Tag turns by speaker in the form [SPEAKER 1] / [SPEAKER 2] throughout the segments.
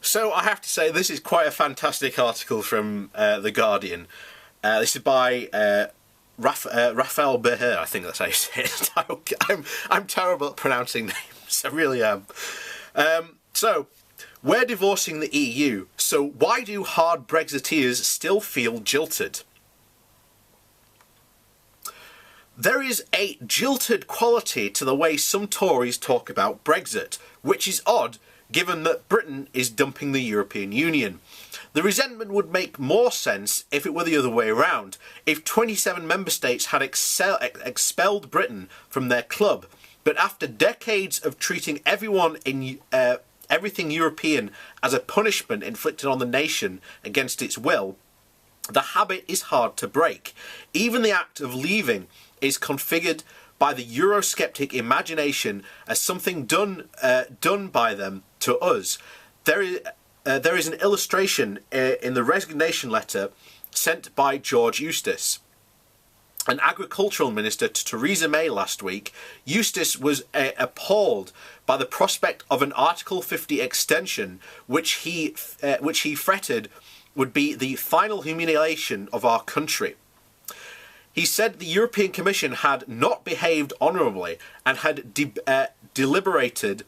[SPEAKER 1] So I have to say, this is quite a fantastic article from The Guardian. This is by Raphael Beher, I think that's how you say it. I'm terrible at pronouncing names, I really am. So, we're divorcing the EU, so why do hard Brexiteers still feel jilted? There is a jilted quality to the way some Tories talk about Brexit, which is odd given that Britain is dumping the European Union. The resentment would make more sense if it were the other way around, if 27 member states had expelled Britain from their club. But after decades of treating everything European as a punishment inflicted on the nation against its will, the habit is hard to break. Even the act of leaving is configured by the Eurosceptic imagination as something done by them to us. There is an illustration in the resignation letter sent by George Eustace, an agricultural minister, to Theresa May last week. Eustace was appalled by the prospect of an Article 50 extension, which he fretted would be the final humiliation of our country. He said the European Commission had not behaved honourably and had deliberately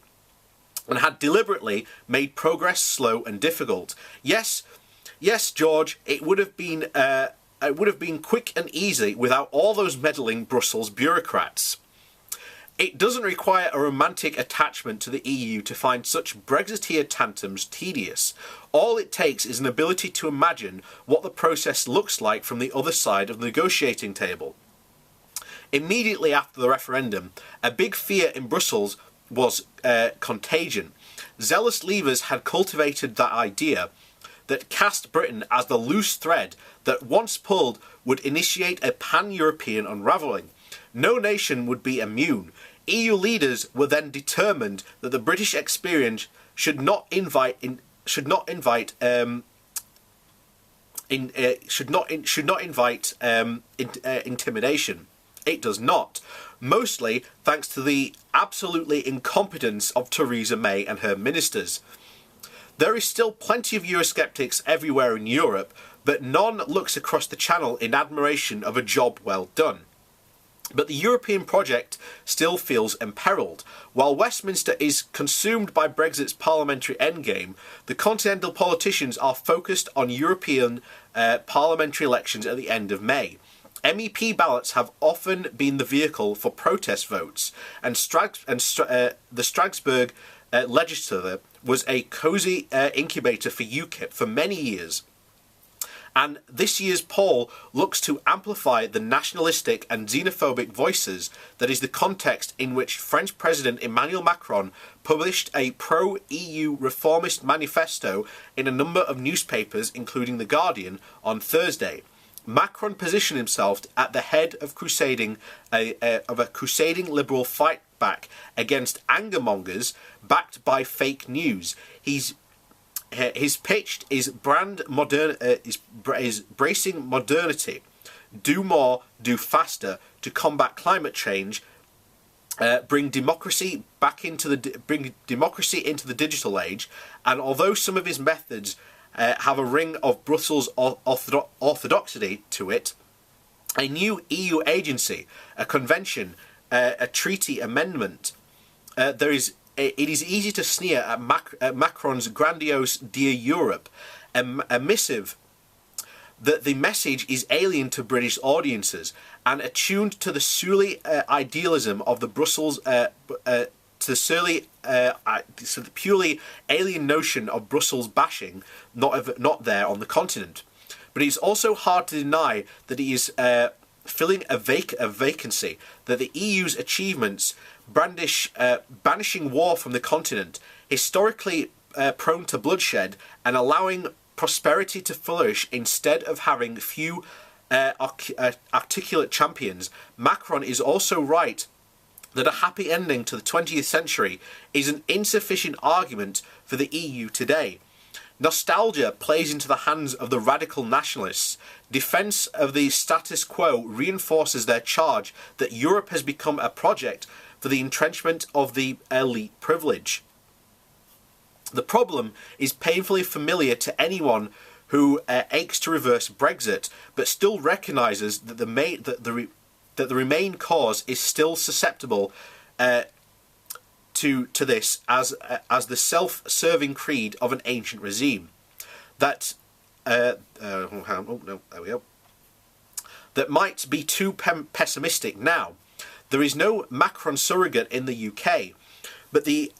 [SPEAKER 1] made progress slow and difficult. Yes, George, it would have been quick and easy without all those meddling Brussels bureaucrats. It doesn't require a romantic attachment to the EU to find such Brexiteer tantrums tedious. All it takes is an ability to imagine what the process looks like from the other side of the negotiating table. Immediately after the referendum, a big fear in Brussels was contagion. Zealous leavers had cultivated the idea that cast Britain as the loose thread that, once pulled, would initiate a pan-European unravelling. No nation would be immune. EU leaders were then determined that the British experience should not invite intimidation. It does not, mostly thanks to the absolutely incompetence of Theresa May and her ministers. There is still plenty of Eurosceptics everywhere in Europe, but none looks across the channel in admiration of a job well done. But the European project still feels imperilled. While Westminster is consumed by Brexit's parliamentary endgame, the continental politicians are focused on European parliamentary elections at the end of May. MEP ballots have often been the vehicle for protest votes, and the Strasbourg legislature was a cosy incubator for UKIP for many years. And this year's poll looks to amplify the nationalistic and xenophobic voices that is the context in which French President Emmanuel Macron published a pro-EU reformist manifesto in a number of newspapers, including The Guardian, on Thursday. Macron positioned himself at the head of a crusading liberal fight back against angermongers backed by fake news. His pitch is bracing modernity, do more, do faster to combat climate change, bring democracy into the digital age. And although some of his methods have a ring of Brussels orthodoxy to it, a new EU agency, a convention, a treaty amendment, it is easy to sneer at Macron's grandiose Dear Europe, a missive that the message is alien to British audiences and attuned to the surly idealism of the Brussels, to the purely alien notion of Brussels bashing, not there on the continent. But it's also hard to deny that he is filling a vacancy, that the EU's achievements banishing war from the continent, historically prone to bloodshed, and allowing prosperity to flourish instead of having few articulate champions. Macron is also right that a happy ending to the 20th century is an insufficient argument for the EU today. Nostalgia plays into the hands of the radical nationalists. Defence of the status quo reinforces their charge that Europe has become a project for the entrenchment of the elite privilege. The problem is painfully familiar to anyone who aches to reverse Brexit, but still recognises that the Remain cause is still susceptible to this as the self-serving creed of an ancient regime. That there we go. That might be too pessimistic now. There is no Macron surrogate in the UK, but the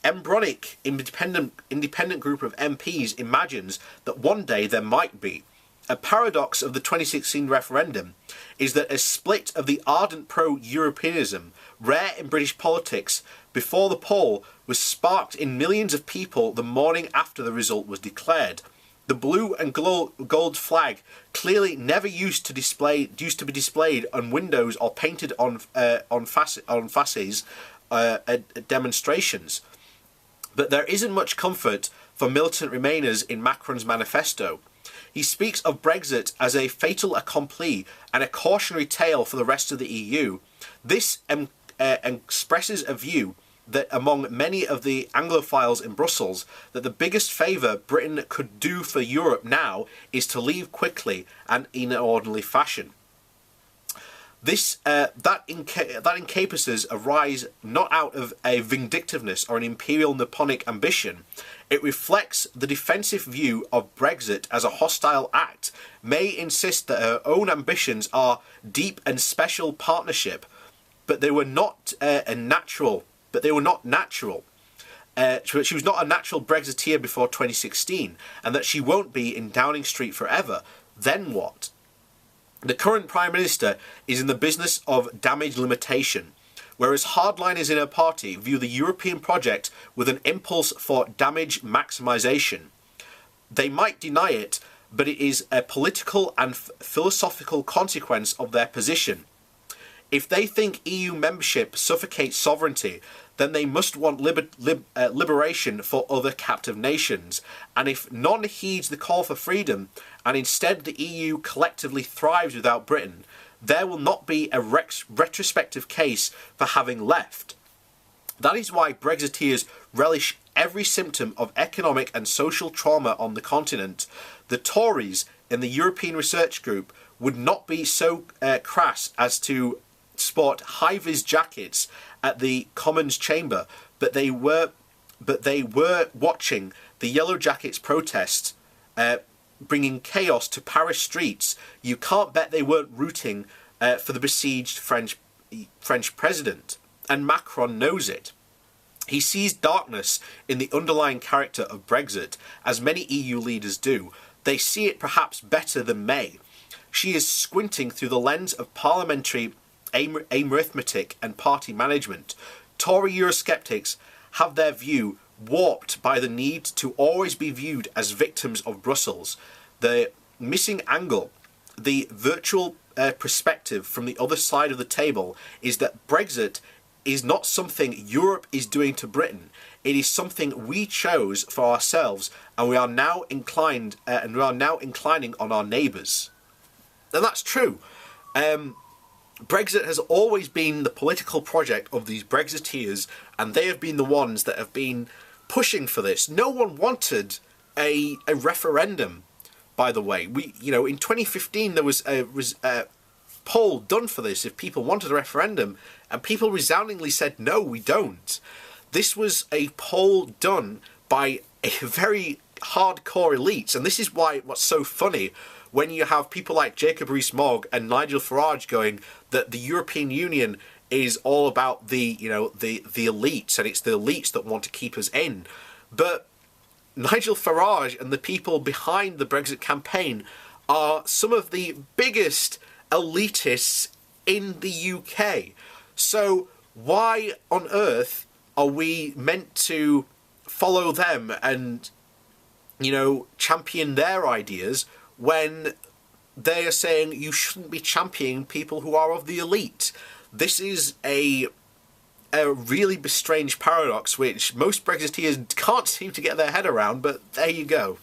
[SPEAKER 1] embryonic independent group of MPs imagines that one day there might be. A paradox of the 2016 referendum is that a split of the ardent pro-Europeanism, rare in British politics, before the poll was sparked in millions of people the morning after the result was declared. The blue and gold flag clearly never used to be displayed on windows or painted on fasces at demonstrations. But there isn't much comfort for militant Remainers in Macron's manifesto. He speaks of Brexit as a fait accompli and a cautionary tale for the rest of the EU. This expresses a view that among many of the Anglophiles in Brussels, that the biggest favour Britain could do for Europe now is to leave quickly and in an orderly fashion. That encompasses a rise not out of a vindictiveness or an imperial Nipponic ambition. It reflects the defensive view of Brexit as a hostile act, may insist that her own ambitions are deep and special partnership, but they were not natural. She was not a natural Brexiteer before 2016, and that she won't be in Downing Street forever. Then what? The current Prime Minister is in the business of damage limitation, whereas hardliners in her party view the European project with an impulse for damage maximisation. They might deny it, but it is a political and philosophical consequence of their position. If they think EU membership suffocates sovereignty, then they must want liberation for other captive nations. And if none heeds the call for freedom, and instead the EU collectively thrives without Britain, there will not be a retrospective case for having left. That is why Brexiteers relish every symptom of economic and social trauma on the continent. The Tories in the European Research Group would not be so crass as to sport high-vis jackets at the Commons chamber, but they were watching the Yellow Jackets protests, bringing chaos to Paris streets. You can't bet they weren't rooting for the besieged French president, and Macron knows it. He sees darkness in the underlying character of Brexit, as many EU leaders do. They see it perhaps better than May. She is squinting through the lens of parliamentary arithmetic and party management. Tory Eurosceptics have their view warped by the need to always be viewed as victims of Brussels. The missing angle, the virtual perspective from the other side of the table, is that Brexit is not something Europe is doing to Britain. It is something we chose for ourselves, and we are now inclining on our neighbours. And that's true. Brexit has always been the political project of these Brexiteers, and they have been the ones that have been pushing for this. No one wanted a referendum, by the way. In 2015 there was a poll done for this if people wanted a referendum, and people resoundingly said no, we don't. This was a poll done by a very hardcore elites, and this is what's so funny when you have people like Jacob Rees-Mogg and Nigel Farage going that the European Union is all about the elites, and it's the elites that want to keep us in. But Nigel Farage and the people behind the Brexit campaign are some of the biggest elitists in the UK. So why on earth are we meant to follow them and, champion their ideas when they are saying you shouldn't be championing people who are of the elite? This is a really strange paradox which most Brexiteers can't seem to get their head around, but there you go.